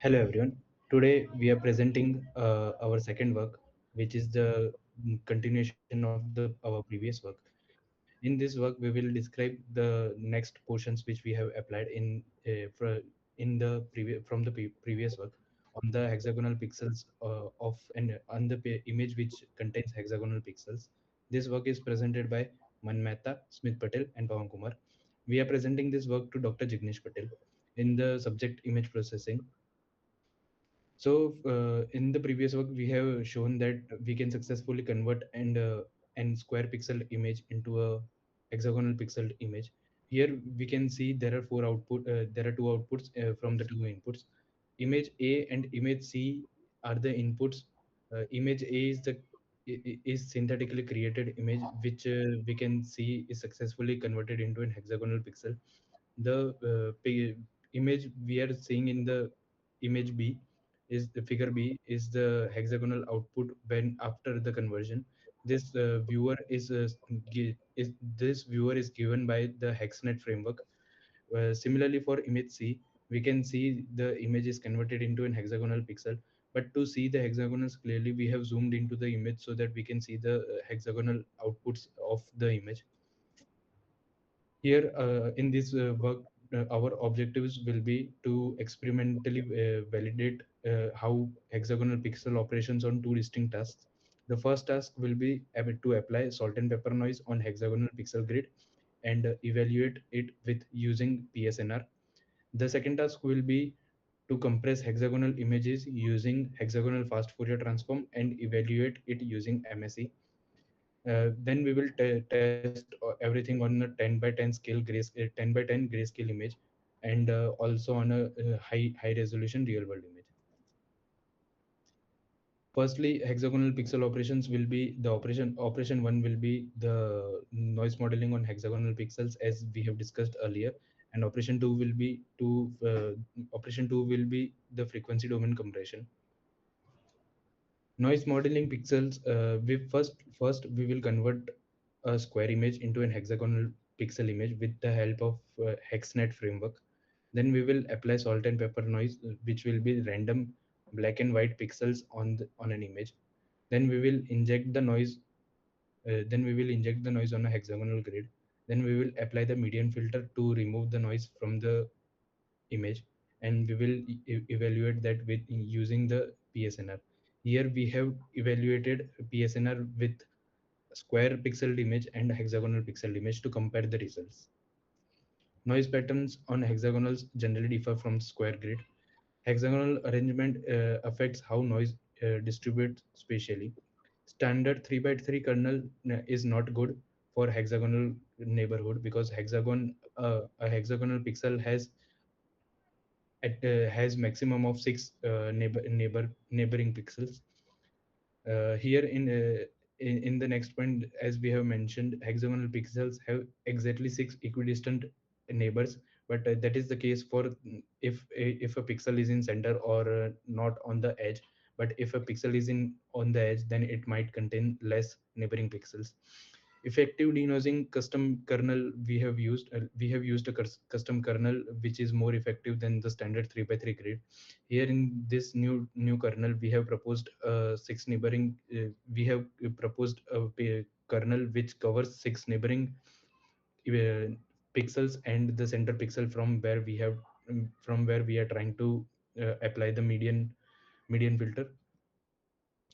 Hello everyone. Today we are presenting our second work, which is the continuation of our previous work. In this work, we will describe the next portions which we have applied in the previous work on the hexagonal pixels of and on the image which contains hexagonal pixels. This work is presented by Mann, Mehta, Smit, Patel, and Pawan Kumar. We are presenting this work to Dr. Jignesh Patel in the subject image processing. So, in the previous work, we have shown that we can successfully convert and square pixel image into a hexagonal pixel image. Here we can see there are four output. There are two outputs from the two inputs. Image A and image C are the inputs. Image A is the is synthetically created image, which we can see is successfully converted into an hexagonal pixel. The image we are seeing in the image B is the figure B is the hexagonal output when after the conversion. This viewer is this viewer is given by the Hexnet framework. Similarly, for image C, we can see the image is converted into an hexagonal pixel. But to see the hexagonals clearly, we have zoomed into the image so that we can see the hexagonal outputs of the image. Here, in this work, our objectives will be to experimentally validate how hexagonal pixel operations on two distinct tasks. The first task will be able to apply salt and pepper noise on hexagonal pixel grid and evaluate it with using PSNR. The second task will be to compress hexagonal images using hexagonal fast Fourier transform and evaluate it using MSE. Then we will test everything on a 10 by 10 scale 10 by 10 grayscale image, and also on a high resolution real world image. Firstly, hexagonal pixel operations will be the operation one will be the noise modeling on hexagonal pixels as we have discussed earlier, and operation two will be the frequency domain compression. Noise modeling pixels. We first we will convert a square image into an hexagonal pixel image with the help of Hexnet framework. Then we will apply salt and pepper noise, which will be random black and white pixels on an image. Then we will inject the noise. Then we will inject the noise on a hexagonal grid. Then we will apply the median filter to remove the noise from the image, and we will evaluate that with using the PSNR. Here we have evaluated PSNR with square pixel image and hexagonal pixel image to compare the results. Noise patterns on hexagonals generally differ from square grid. Hexagonal arrangement affects how noise distributes spatially. Standard 3 by 3 kernel is not good for hexagonal neighborhood because a hexagonal pixel has maximum of six neighboring pixels. Here in the next point, as we have mentioned, hexagonal pixels have exactly six equidistant neighbors, but that is the case for if a pixel is in center or not on the edge. But if a pixel is in on the edge, then it might contain less neighboring pixels. Effective denoising custom kernel we have used a custom kernel which is more effective than the standard 3 by 3 grid. Here in this new kernel we have proposed six neighboring we have proposed kernel which covers six neighboring uh, pixels and the center pixel from where we are trying to apply the median filter.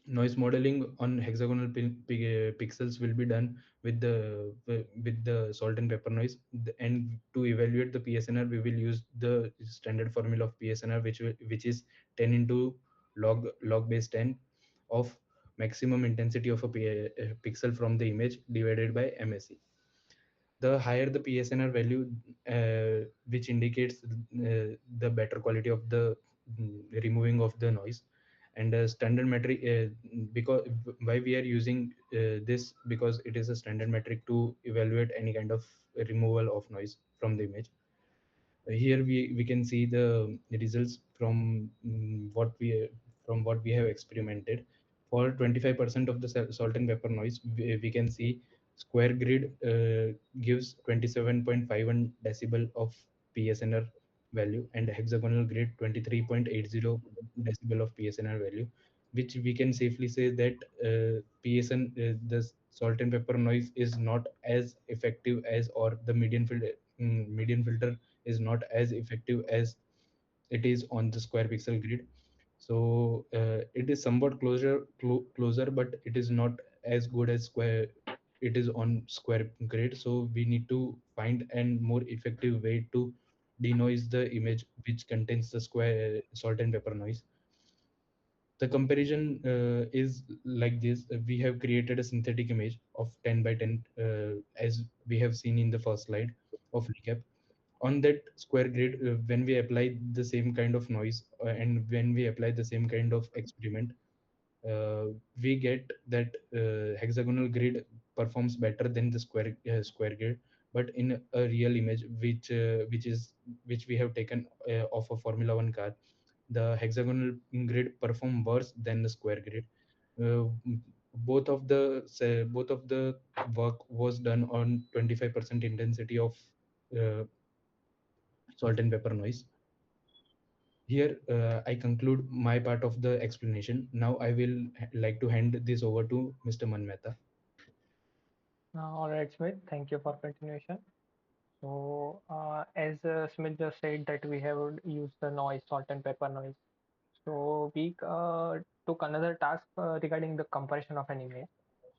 Noise modeling on hexagonal pixels will be done with the salt and pepper noise. And to evaluate the PSNR, we will use the standard formula of PSNR, which is 10 into log base 10 of maximum intensity of a pixel from the image divided by MSE. The higher the PSNR value, which indicates the better quality of the removing of the noise. And standard metric, because why we are using this, because it is a standard metric to evaluate any kind of removal of noise from the image. Here we can see the results from what we have experimented. For 25% of the salt and pepper noise, we can see square grid gives 27.51 decibel of PSNR. value, and hexagonal grid 23.80 decibel of PSNR value, which we can safely say that PSN, the salt and pepper noise, is not as effective as, or the median filter is not as effective as it is on the square pixel grid. So it is somewhat closer, but it is not as good as square it is on square grid. So we need to find a more effective way to denoise the image which contains the square salt and pepper noise. The comparison is like this. We have created a synthetic image of 10 by 10, as we have seen in the first slide of recap. On that square grid, when we apply the same kind of noise, and when we apply the same kind of experiment, uh, we get that hexagonal grid performs better than the square grid. But in a real image, which we have taken of a Formula One car, the hexagonal grid perform worse than the square grid. Uh, both of the work was done on 25% intensity of uh, salt and pepper noise. Here, I conclude my part of the explanation. Now, I will like to hand this over to Mr. Manmeta. All right, Smith. Thank you for continuation. So, as Smith just said that we have used the noise, salt and pepper noise. So we took another task regarding the compression of an image.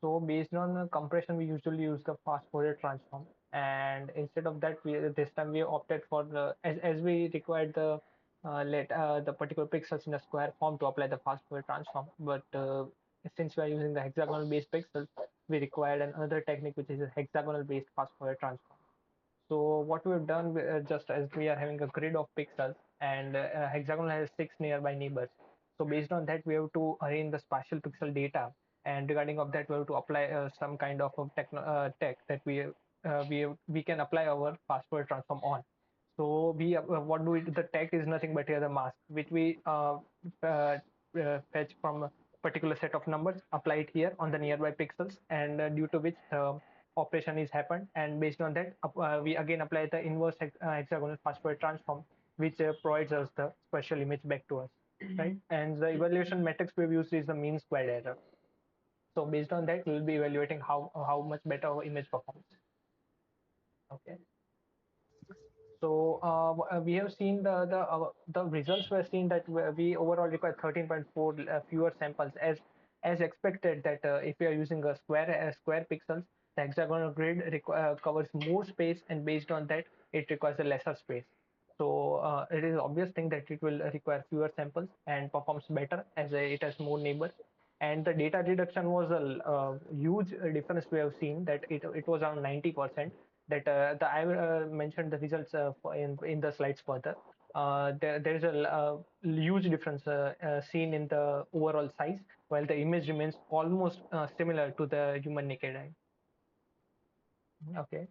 So based on the compression, we usually use the fast Fourier transform, and instead of that, this time we opted for the as we required the let the particular pixels in a square form to apply the fast Fourier transform. But since we are using the hexagonal based pixels, we required another technique which is a hexagonal based fast Fourier transform. So what we've done, just as we are having a grid of pixels and hexagonal has 6 nearby neighbors. So based on that, we have to arrange the spatial pixel data. And regarding of that, we have to apply some kind of a tech that we can apply our fast Fourier transform on. So we what do we? The tech is nothing but here the mask, which we fetch from a particular set of numbers, apply it here on the nearby pixels, and due to which the operation is happened, and based on that we again apply the inverse hexagonal fast Fourier transform, which provides us the spatial image back to us, right? And the evaluation metrics we've used is the mean squared error. So based on that, we'll be evaluating how much better our image performs. Okay. So we have seen the results were seen that we overall require 13.4 fewer samples as expected, that if we are using a square pixels, the hexagonal grid covers more space, and based on that it requires a lesser space. So it is obvious thing that it will require fewer samples and performs better as it has more neighbors. And the data reduction was a huge difference. We have seen that it was around 90%. That I mentioned the results in the slides further. There is a huge difference seen in the overall size, while the image remains almost similar to the human naked eye. Okay.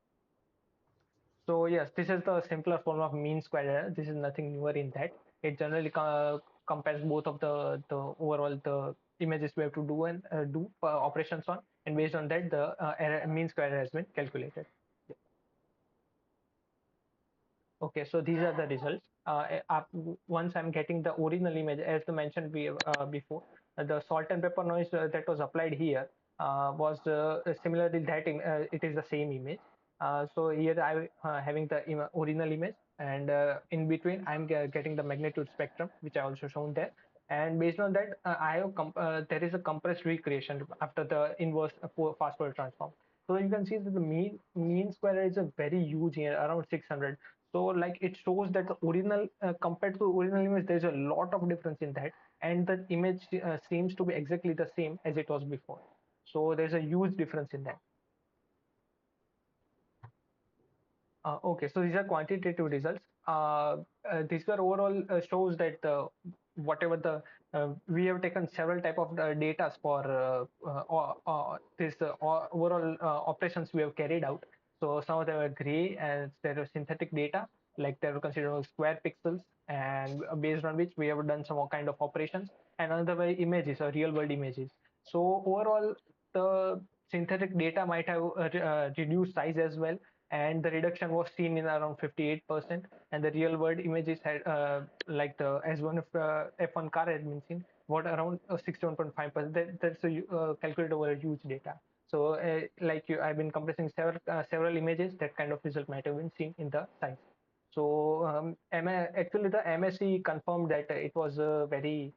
So yes, this is the simpler form of mean square error. This is nothing newer in that. It generally compares both of the overall the images we have to do and do operations on, and based on that the mean square error has been calculated. Okay, so these are the results. Once I'm getting the original image, as the mentioned before, the salt and pepper noise that was applied here was similarly that it is the same image. So here I having the original image, and in between I'm getting the magnitude spectrum, which I also shown there. And based on that, I have there is a compressed recreation after the inverse fast Fourier transform. So you can see that the mean square is a very huge here, around 600. So like it shows that the original compared to original image, there's a lot of difference in that, and the image seems to be exactly the same as it was before. So there's a huge difference in that. Okay, so these are quantitative results. These are overall shows that whatever the we have taken several type of data for this overall operations we have carried out. So some of them are gray, and there are synthetic data, like they were considered square pixels, and based on which we have done some kind of operations, and another way images or real world images. So overall, the synthetic data might have reduced size as well, and the reduction was seen in around 58%, and the real world images had like the S1 F1 car had been seen what around 61.5%. That's a calculated over a huge data. So like I've been compressing several images. That kind of result might have been seen in the science. So actually the MSc confirmed that it was very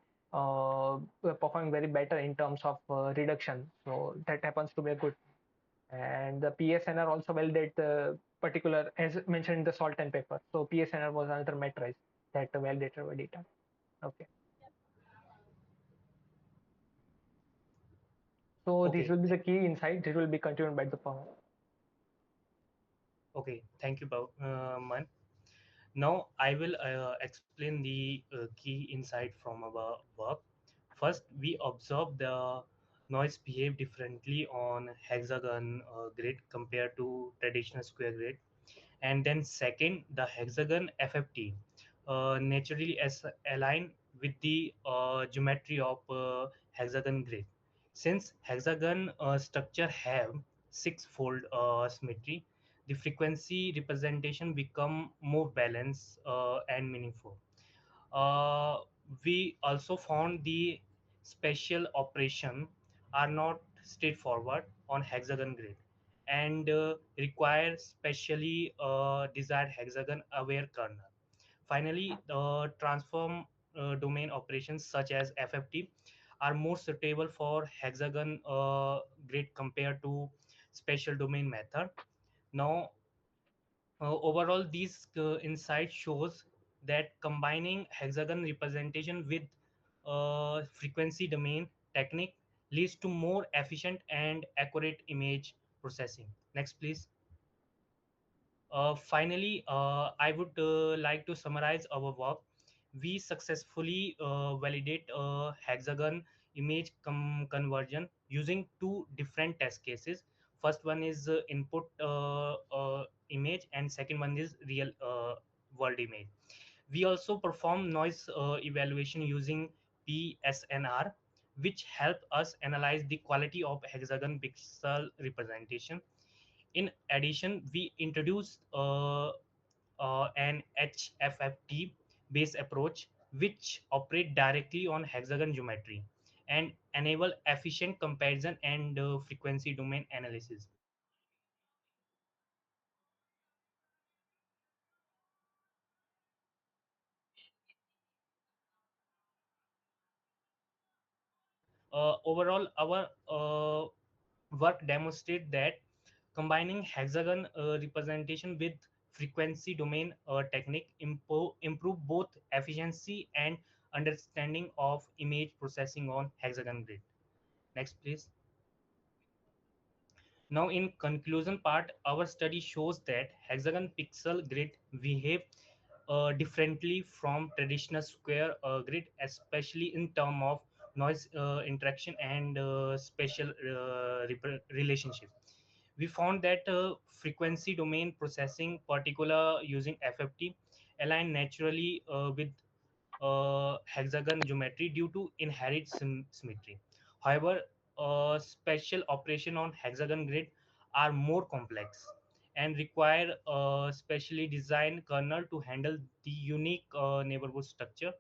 performing very better in terms of reduction. So that happens to be a good. And the PSNR also validated the particular, as mentioned in the salt and pepper. So PSNR was another matrix that validated our data. Okay. So Okay, these will be the key insight. This will be continued by the Pawan. okay. Thank you, Man. Now I will explain the key insight from our work. First, we observe the noise behave differently on hexagon grid compared to traditional square grid. And then second, the hexagon FFT naturally as align with the geometry of hexagon grid. Since hexagon structure have six-fold symmetry, the frequency representation become more balanced and meaningful. uh, we also found the special operation are not straightforward on hexagon grid and require specially desired hexagon aware kernel. Finally, the transform domain operations such as FFT are more suitable for hexagon grid compared to special domain method. Now, overall, these insight shows that combining hexagon representation with frequency domain technique leads to more efficient and accurate image processing. Next, please. Finally, I would like to summarize our work. We successfully validate hexagon image conversion using two different test cases. First one is input image, and second one is real world image. We also perform noise evaluation using PSNR, which help us analyze the quality of hexagon pixel representation. In addition, we introduced an HFFT based approach which operate directly on hexagon geometry and enable efficient comparison and frequency domain analysis. Overall, our work demonstrate that combining hexagon representation with frequency domain technique improve both efficiency and understanding of image processing on hexagon grid. Next, please. Now, in conclusion part, our study shows that hexagon pixel grid behave differently from traditional square grid, especially in term of noise interaction and spatial relationship. We found that frequency domain processing, particular using FFT, align naturally with hexagon geometry due to inherent symmetry. However, special operation on hexagon grid are more complex and require a specially designed kernel to handle the unique neighborhood structure.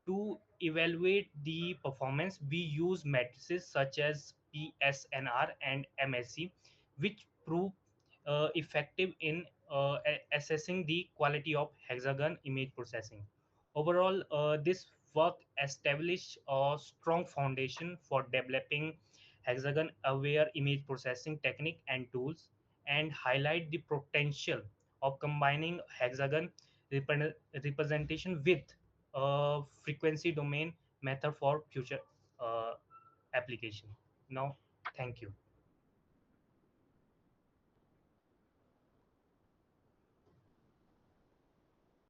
To evaluate the performance, we use matrices such as PSNR and MSC, which prove effective in assessing the quality of hexagon image processing. Overall, this work established a strong foundation for developing hexagon aware image processing technique and tools, and highlight the potential of combining hexagon representation with frequency domain method for future uh, application. Now, thank you.